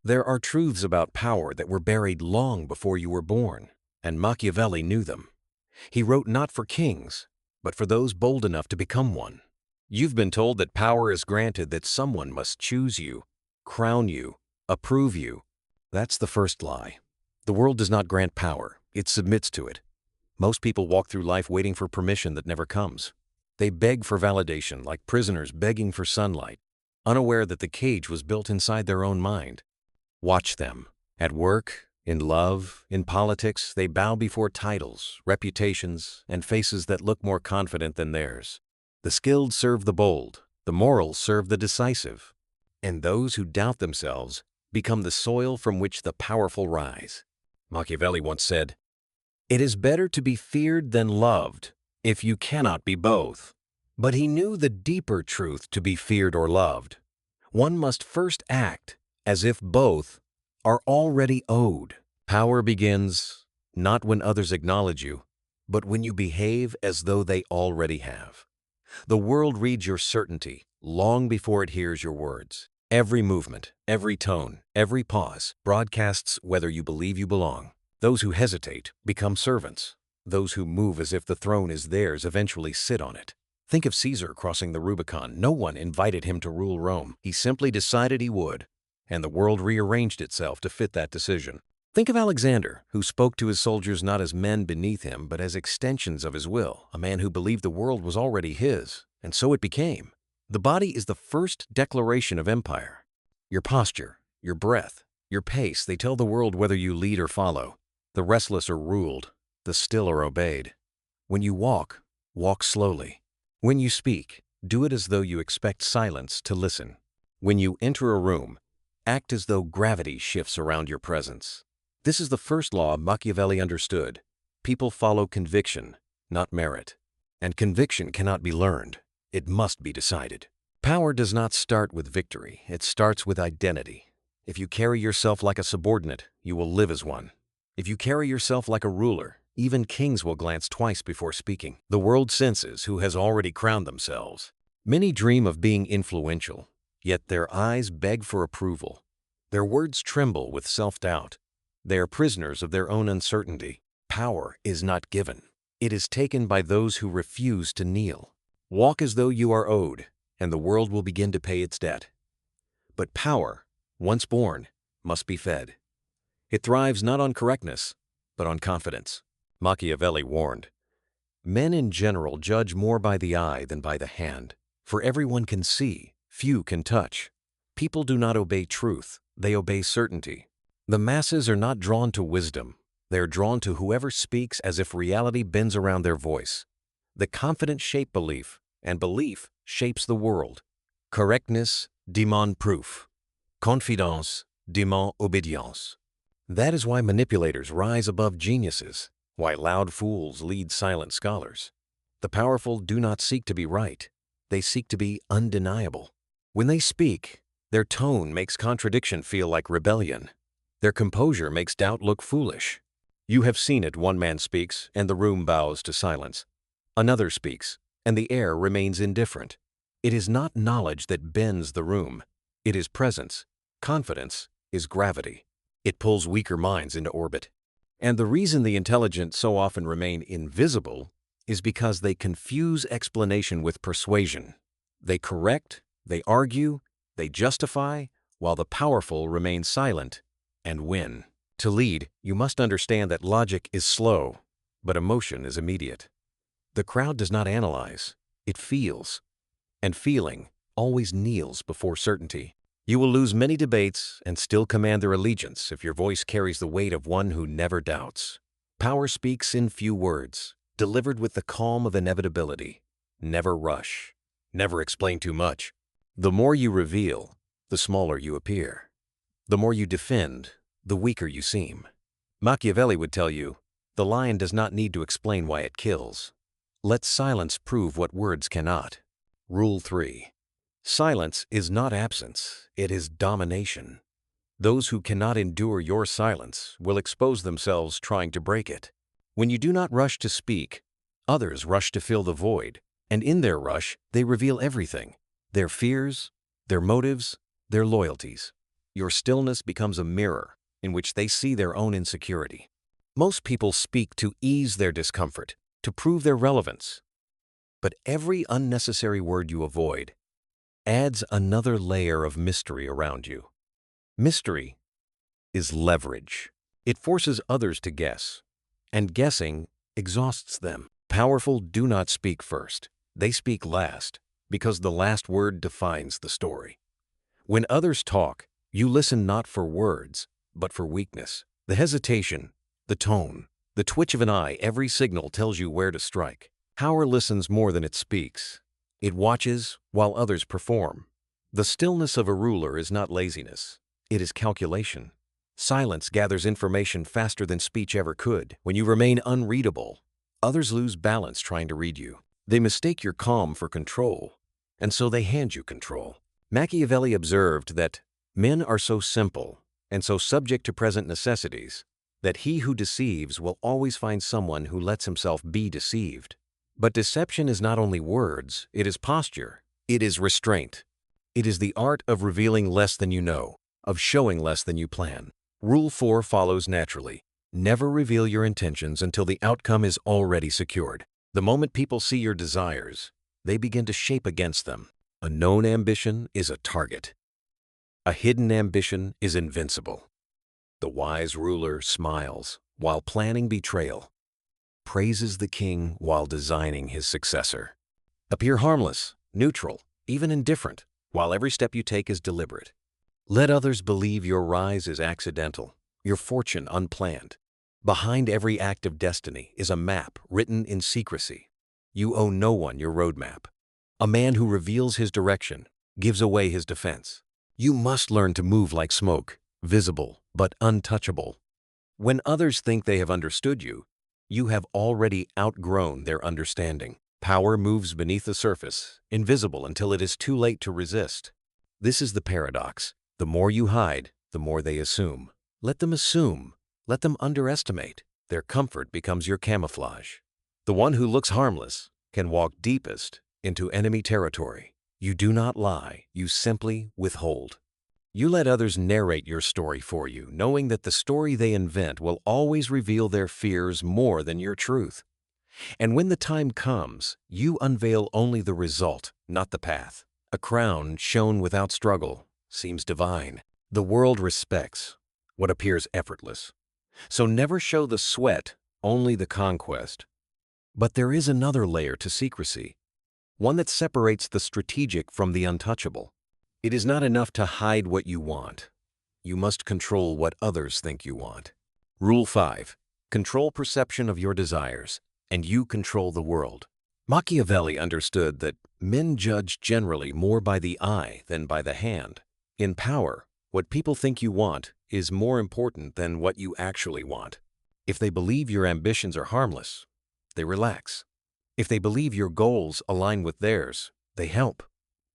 There are truths about power that were buried long before you were born, and Machiavelli knew them. He wrote not for kings, but for those bold enough to become one. You've been told that power is granted that someone must choose you, crown you, approve you. That's the first lie. The world does not grant power, it submits to it. Most people walk through life waiting for permission that never comes. They beg for validation like prisoners begging for sunlight, unaware that the cage was built inside their own mind. Watch them. At work, in love, in politics, they bow before titles, reputations, and faces that look more confident than theirs. The skilled serve the bold, the moral serve the decisive, and those who doubt themselves become the soil from which the powerful rise. Machiavelli once said, "It is better to be feared than loved, if you cannot be both." But he knew the deeper truth to be feared or loved. One must first act as if both are already owed. Power begins not when others acknowledge you, but when you behave as though they already have. The world reads your certainty long before it hears your words. Every movement, every tone, every pause broadcasts whether you believe you belong. Those who hesitate become servants. Those who move as if the throne is theirs eventually sit on it. Think of Caesar crossing the Rubicon. No one invited him to rule Rome. He simply decided he would, and the world rearranged itself to fit that decision. Think of Alexander, who spoke to his soldiers not as men beneath him, but as extensions of his will, a man who believed the world was already his, and so it became. The body is the first declaration of empire. Your posture, your breath, your pace, they tell the world whether you lead or follow. The restless are ruled, the still are obeyed. When you walk, walk slowly. When you speak, do it as though you expect silence to listen. When you enter a room, act as though gravity shifts around your presence. This is the first law Machiavelli understood. People follow conviction, not merit. And conviction cannot be learned. It must be decided. Power does not start with victory. It starts with identity. If you carry yourself like a subordinate, you will live as one. If you carry yourself like a ruler, even kings will glance twice before speaking. The world senses who has already crowned themselves. Many dream of being influential, yet their eyes beg for approval. Their words tremble with self-doubt. They are prisoners of their own uncertainty. Power is not given. It is taken by those who refuse to kneel. Walk as though you are owed, and the world will begin to pay its debt. But power, once born, must be fed. It thrives not on correctness, but on confidence. Machiavelli warned, "Men in general judge more by the eye than by the hand, for everyone can see, few can touch. People do not obey truth, they obey certainty. The masses are not drawn to wisdom, they are drawn to whoever speaks as if reality bends around their voice. The confident shape belief, and belief shapes the world. Correctness demande proof. Confidence demande obedience." That is why manipulators rise above geniuses, why loud fools lead silent scholars. The powerful do not seek to be right, they seek to be undeniable. When they speak, their tone makes contradiction feel like rebellion. Their composure makes doubt look foolish. You have seen it. One man speaks, and the room bows to silence. Another speaks, and the air remains indifferent. It is not knowledge that bends the room. It is presence. Confidence is gravity. It pulls weaker minds into orbit. And the reason the intelligent so often remain invisible is because they confuse explanation with persuasion. They correct, they argue, they justify, while the powerful remain silent and win. To lead, you must understand that logic is slow, but emotion is immediate. The crowd does not analyze, it feels. And feeling always kneels before certainty. You will lose many debates and still command their allegiance if your voice carries the weight of one who never doubts. Power speaks in few words, delivered with the calm of inevitability. Never rush. Never explain too much. The more you reveal, the smaller you appear. The more you defend, the weaker you seem. Machiavelli would tell you, the lion does not need to explain why it kills. Let silence prove what words cannot. Rule 3. Silence is not absence, it is domination. Those who cannot endure your silence will expose themselves trying to break it. When you do not rush to speak, others rush to fill the void, and in their rush, they reveal everything: their fears, their motives, their loyalties. Your stillness becomes a mirror in which they see their own insecurity. Most people speak to ease their discomfort, to prove their relevance. But every unnecessary word you avoid adds another layer of mystery around you. Mystery is leverage. It forces others to guess, and guessing exhausts them. Powerful do not speak first. They speak last, because the last word defines the story. When others talk, you listen not for words, but for weakness. The hesitation, the tone, the twitch of an eye, every signal tells you where to strike. Power listens more than it speaks. It watches while others perform. The stillness of a ruler is not laziness. It is calculation. Silence gathers information faster than speech ever could. When you remain unreadable, others lose balance trying to read you. They mistake your calm for control, and so they hand you control. Machiavelli observed that men are so simple and so subject to present necessities that he who deceives will always find someone who lets himself be deceived. But deception is not only words, it is posture, it is restraint. It is the art of revealing less than you know, of showing less than you plan. Rule 4 follows naturally. Never reveal your intentions until the outcome is already secured. The moment people see your desires, they begin to shape against them. A known ambition is a target. A hidden ambition is invincible. The wise ruler smiles while planning betrayal, praises the king while designing his successor. Appear harmless, neutral, even indifferent, while every step you take is deliberate. Let others believe your rise is accidental, your fortune unplanned. Behind every act of destiny is a map written in secrecy. You owe no one your roadmap. A man who reveals his direction gives away his defense. You must learn to move like smoke, visible but untouchable. When others think they have understood you, you have already outgrown their understanding. Power moves beneath the surface, invisible until it is too late to resist. This is the paradox. The more you hide, the more they assume. Let them assume. Let them underestimate. Their comfort becomes your camouflage. The one who looks harmless can walk deepest into enemy territory. You do not lie, you simply withhold. You let others narrate your story for you, knowing that the story they invent will always reveal their fears more than your truth. And when the time comes, you unveil only the result, not the path. A crown shown without struggle seems divine. The world respects what appears effortless. So never show the sweat, only the conquest. But there is another layer to secrecy, one that separates the strategic from the untouchable. It is not enough to hide what you want. You must control what others think you want. Rule 5. Control perception of your desires, and you control the world. Machiavelli understood that men judge generally more by the eye than by the hand. In power, what people think you want is more important than what you actually want. If they believe your ambitions are harmless, they relax. If they believe your goals align with theirs, they help.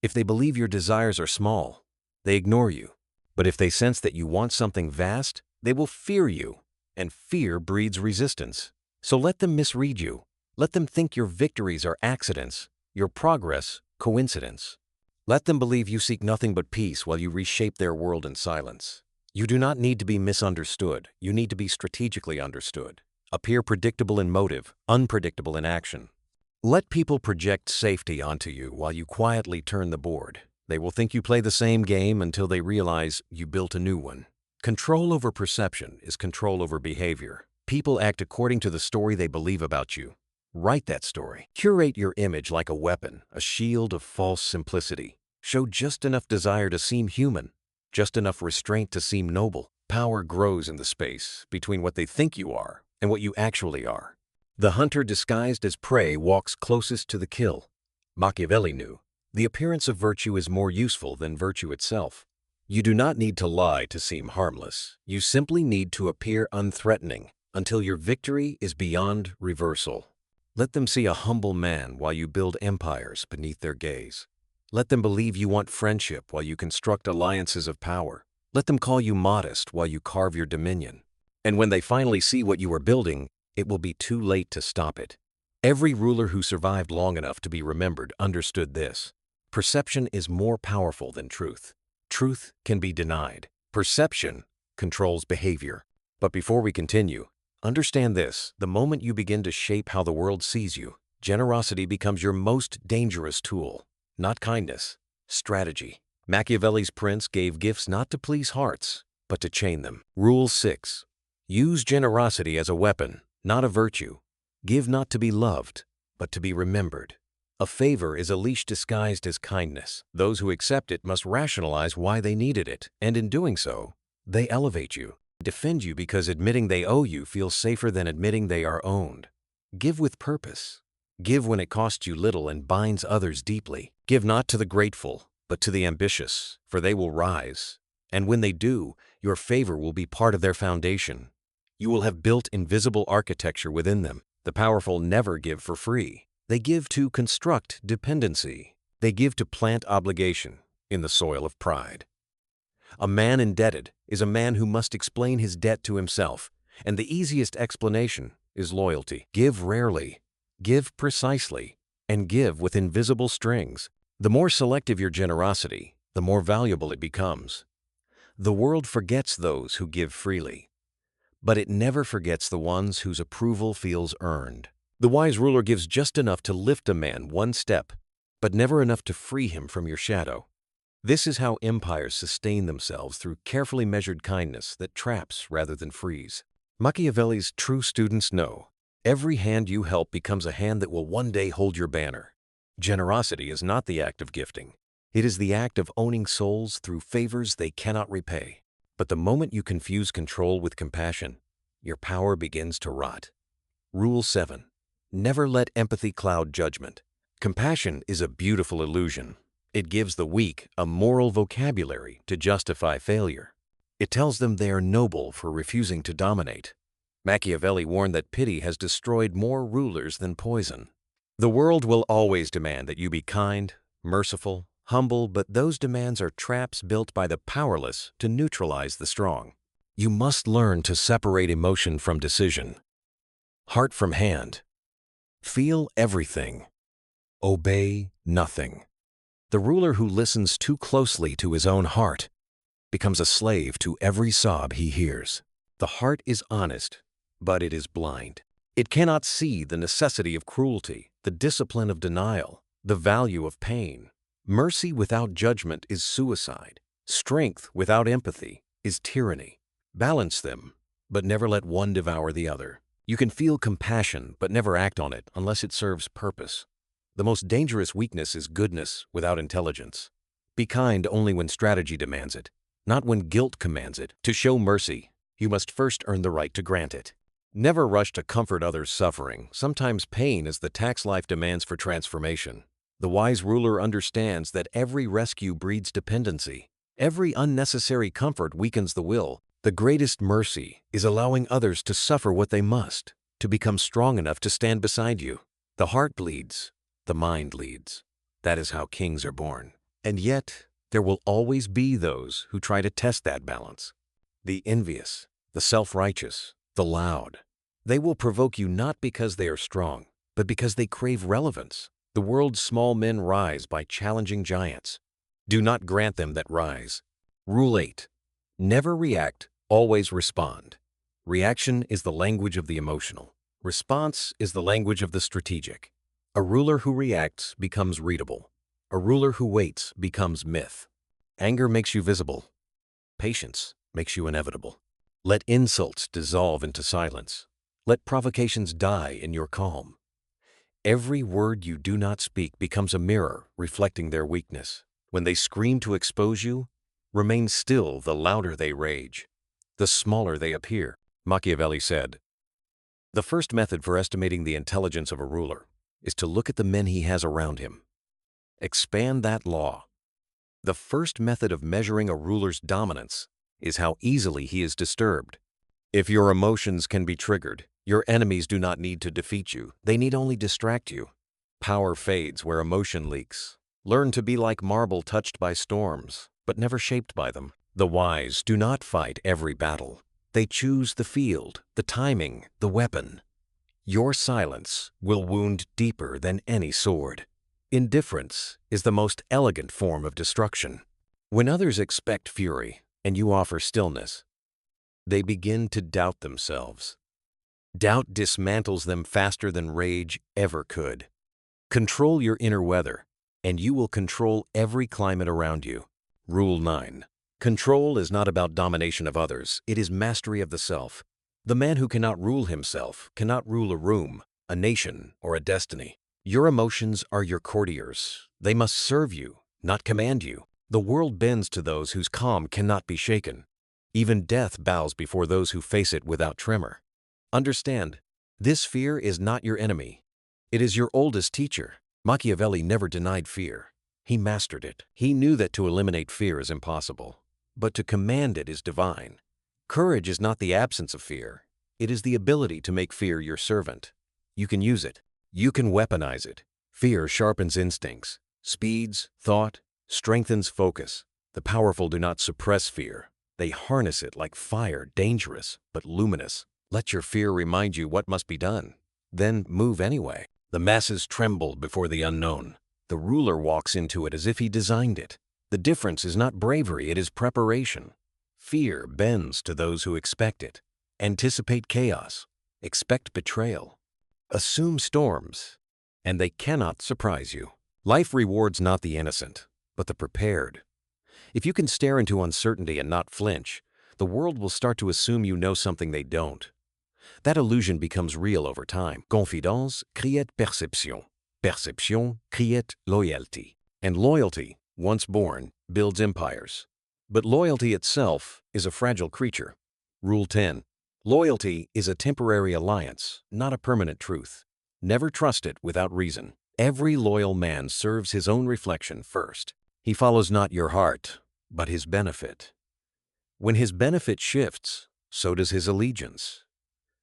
If they believe your desires are small, they ignore you. But if they sense that you want something vast, they will fear you, and fear breeds resistance. So let them misread you. Let them think your victories are accidents, your progress coincidence. Let them believe you seek nothing but peace while you reshape their world in silence. You do not need to be misunderstood. You need to be strategically understood. Appear predictable in motive, unpredictable in action. Let people project safety onto you while you quietly turn the board. They will think you play the same game until they realize you built a new one. Control over perception is control over behavior. People act according to the story they believe about you. Write that story. Curate your image like a weapon, a shield of false simplicity. Show just enough desire to seem human, just enough restraint to seem noble. Power grows in the space between what they think you are and what you actually are. The hunter disguised as prey walks closest to the kill. Machiavelli knew the appearance of virtue is more useful than virtue itself. You do not need to lie to seem harmless. You simply need to appear unthreatening until your victory is beyond reversal. Let them see a humble man while you build empires beneath their gaze. Let them believe you want friendship while you construct alliances of power. Let them call you modest while you carve your dominion. And when they finally see what you are building, it will be too late to stop it. Every ruler who survived long enough to be remembered understood this. Perception is more powerful than truth. Truth can be denied. Perception controls behavior. But before we continue, understand this: the moment you begin to shape how the world sees you, generosity becomes your most dangerous tool. Not kindness, strategy. Machiavelli's prince gave gifts not to please hearts, but to chain them. Rule 6. Use generosity as a weapon, not a virtue. Give not to be loved, but to be remembered. A favor is a leash disguised as kindness. Those who accept it must rationalize why they needed it, and in doing so, they elevate you. Defend you because admitting they owe you feels safer than admitting they are owned. Give with purpose. Give when it costs you little and binds others deeply. Give not to the grateful, but to the ambitious, for they will rise. And when they do, your favor will be part of their foundation. You will have built invisible architecture within them. The powerful never give for free. They give to construct dependency. They give to plant obligation in the soil of pride. A man indebted is a man who must explain his debt to himself, and the easiest explanation is loyalty. Give rarely, give precisely, and give with invisible strings. The more selective your generosity, the more valuable it becomes. The world forgets those who give freely, but it never forgets the ones whose approval feels earned. The wise ruler gives just enough to lift a man one step, but never enough to free him from your shadow. This is how empires sustain themselves, through carefully measured kindness that traps rather than frees. Machiavelli's true students know every hand you help becomes a hand that will one day hold your banner. Generosity is not the act of gifting. It is the act of owning souls through favors they cannot repay. But the moment you confuse control with compassion, your power begins to rot. Rule 7. Never let empathy cloud judgment. Compassion is a beautiful illusion. It gives the weak a moral vocabulary to justify failure. It tells them they are noble for refusing to dominate. Machiavelli warned that pity has destroyed more rulers than poison. The world will always demand that you be kind, merciful, humble, but those demands are traps built by the powerless to neutralize the strong. You must learn to separate emotion from decision, heart from hand. Feel everything. Obey nothing. The ruler who listens too closely to his own heart becomes a slave to every sob he hears. The heart is honest, but it is blind. It cannot see the necessity of cruelty, the discipline of denial, the value of pain. Mercy without judgment is suicide. Strength without empathy is tyranny. Balance them, but never let one devour the other. You can feel compassion, but never act on it unless it serves purpose. The most dangerous weakness is goodness without intelligence. Be kind only when strategy demands it, not when guilt commands it. To show mercy, you must first earn the right to grant it. Never rush to comfort others' suffering. Sometimes pain is the tax life demands for transformation. The wise ruler understands that every rescue breeds dependency. Every unnecessary comfort weakens the will. The greatest mercy is allowing others to suffer what they must, to become strong enough to stand beside you. The heart bleeds, the mind leads. That is how kings are born. And yet, there will always be those who try to test that balance. The envious, the self-righteous, the loud. They will provoke you not because they are strong, but because they crave relevance. The world's small men rise by challenging giants. Do not grant them that rise. Rule 8. Never react, always respond. Reaction is the language of the emotional. Response is the language of the strategic. A ruler who reacts becomes readable. A ruler who waits becomes myth. Anger makes you visible. Patience makes you inevitable. Let insults dissolve into silence. Let provocations die in your calm. Every word you do not speak becomes a mirror reflecting their weakness. When they scream to expose you, remain still. The louder they rage, the smaller they appear. Machiavelli said, "The first method for estimating the intelligence of a ruler is to look at the men he has around him. Expand that law. The first method of measuring a ruler's dominance is how easily he is disturbed. If your emotions can be triggered, your enemies do not need to defeat you. They need only distract you. Power fades where emotion leaks. Learn to be like marble touched by storms, but never shaped by them. The wise do not fight every battle. They choose the field, the timing, the weapon. Your silence will wound deeper than any sword. Indifference is the most elegant form of destruction. When others expect fury, and you offer stillness. They begin to doubt themselves. Doubt dismantles them faster than rage ever could. Control your inner weather, and you will control every climate around you. Rule 9. Control is not about domination of others, it is mastery of the self. The man who cannot rule himself cannot rule a room, a nation, or a destiny. Your emotions are your courtiers. They must serve you, not command you. The world bends to those whose calm cannot be shaken. Even death bows before those who face it without tremor. Understand, this fear is not your enemy. It is your oldest teacher. Machiavelli never denied fear. He mastered it. He knew that to eliminate fear is impossible, but to command it is divine. Courage is not the absence of fear. It is the ability to make fear your servant. You can use it. You can weaponize it. Fear sharpens instincts, speeds thought, strengthens focus. The powerful do not suppress fear. They harness it like fire, dangerous but luminous. Let your fear remind you what must be done. Then move anyway. The masses tremble before the unknown. The ruler walks into it as if he designed it. The difference is not bravery, it is preparation. Fear bends to those who expect it. Anticipate chaos. Expect betrayal. Assume storms, and they cannot surprise you. Life rewards not the innocent, but the prepared. If you can stare into uncertainty and not flinch, the world will start to assume you know something they don't. That illusion becomes real over time. Confidence crée perception. Perception crée loyauté. And loyalty, once born, builds empires. But loyalty itself is a fragile creature. Rule 10. Loyalty is a temporary alliance, not a permanent truth. Never trust it without reason. Every loyal man serves his own reflection first. He follows not your heart, but his benefit. When his benefit shifts, so does his allegiance.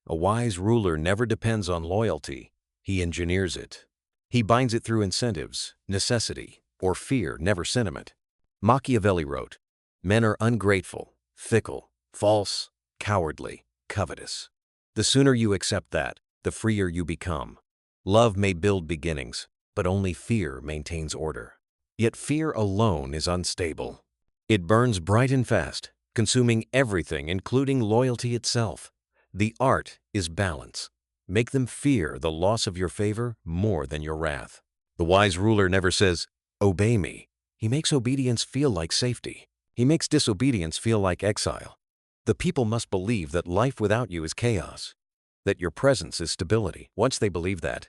A wise ruler never depends on loyalty, he engineers it. He binds it through incentives, necessity, or fear, never sentiment. Machiavelli wrote, "Men are ungrateful, fickle, false, cowardly, covetous. The sooner you accept that, the freer you become. Love may build beginnings, but only fear maintains order. Yet fear alone is unstable. It burns bright and fast, consuming everything, including loyalty itself. The art is balance. Make them fear the loss of your favor more than your wrath." The wise ruler never says, "Obey me." He makes obedience feel like safety. He makes disobedience feel like exile. The people must believe that life without you is chaos, that your presence is stability. Once they believe that,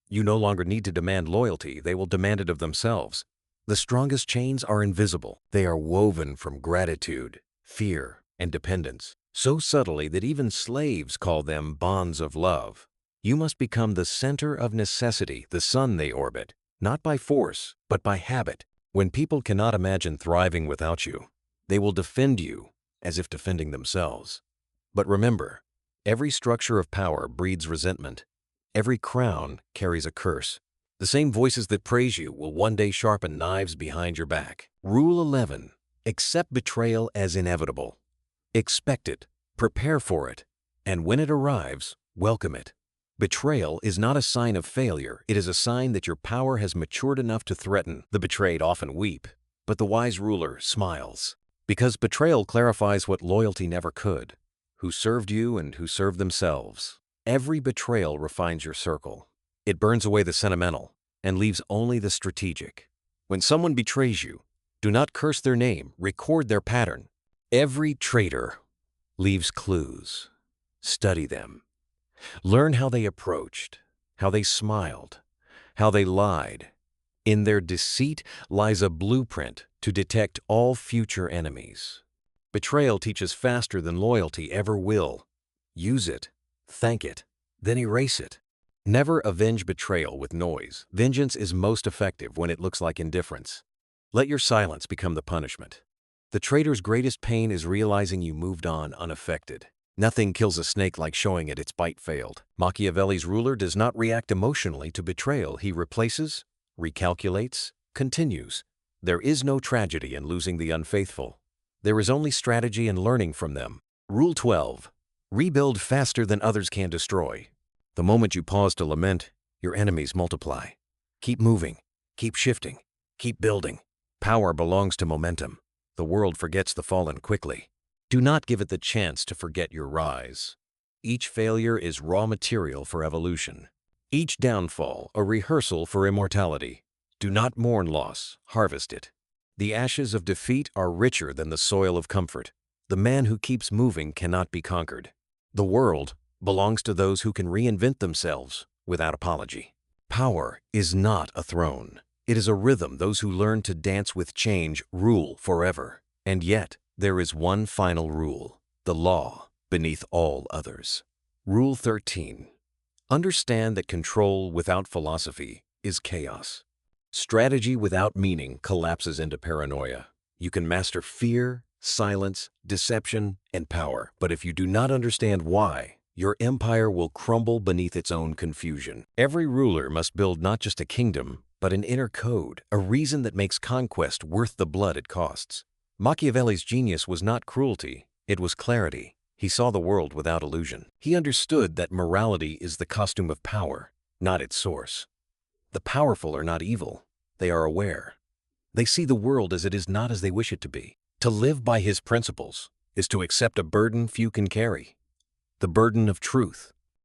you no longer need to demand loyalty, they will demand it of themselves. The strongest chains are invisible. They are woven from gratitude, fear, and dependence, so subtly that even slaves call them bonds of love. You must become the center of necessity, the sun they orbit, not by force, but by habit. When people cannot imagine thriving without you, they will defend you as if defending themselves. But remember, every structure of power breeds resentment. Every crown carries a curse. The same voices that praise you will one day sharpen knives behind your back. Rule 11. Accept betrayal as inevitable. Expect it, prepare for it, and when it arrives, welcome it. Betrayal is not a sign of failure, it is a sign that your power has matured enough to threaten. The betrayed often weep, but the wise ruler smiles. Because betrayal clarifies what loyalty never could: who served you and who served themselves. Every betrayal refines your circle. It burns away the sentimental and leaves only the strategic. When someone betrays you, do not curse their name, record their pattern. Every traitor leaves clues. Study them. Learn how they approached, how they smiled, how they lied. In their deceit lies a blueprint to detect all future enemies. Betrayal teaches faster than loyalty ever will. Use it, thank it, then erase it. Never avenge betrayal with noise. Vengeance is most effective when it looks like indifference. Let your silence become the punishment. The traitor's greatest pain is realizing you moved on unaffected. Nothing kills a snake like showing it its bite failed. Machiavelli's ruler does not react emotionally to betrayal. He replaces, recalculates, continues. There is no tragedy in losing the unfaithful. There is only strategy in learning from them. Rule 12. Rebuild faster than others can destroy. The moment you pause to lament, your enemies multiply. Keep moving, keep shifting, keep building. Power belongs to momentum. The world forgets the fallen quickly. Do not give it the chance to forget your rise. Each failure is raw material for evolution. Each downfall a rehearsal for immortality. Do not mourn loss, harvest it. The ashes of defeat are richer than the soil of comfort. The man who keeps moving cannot be conquered. The world belongs to those who can reinvent themselves without apology. Power is not a throne. It is a rhythm those who learn to dance with change rule forever. And yet, there is one final rule, the law beneath all others. Rule 13. Understand that control without philosophy is chaos. Strategy without meaning collapses into paranoia. You can master fear, silence, deception, and power, but if you do not understand why, your empire will crumble beneath its own confusion. Every ruler must build not just a kingdom, but an inner code, a reason that makes conquest worth the blood it costs. Machiavelli's genius was not cruelty, it was clarity. He saw the world without illusion. He understood that morality is the costume of power, not its source. The powerful are not evil, they are aware. They see the world as it is, not as they wish it to be. To live by his principles is to accept a burden few can carry, the burden of truth.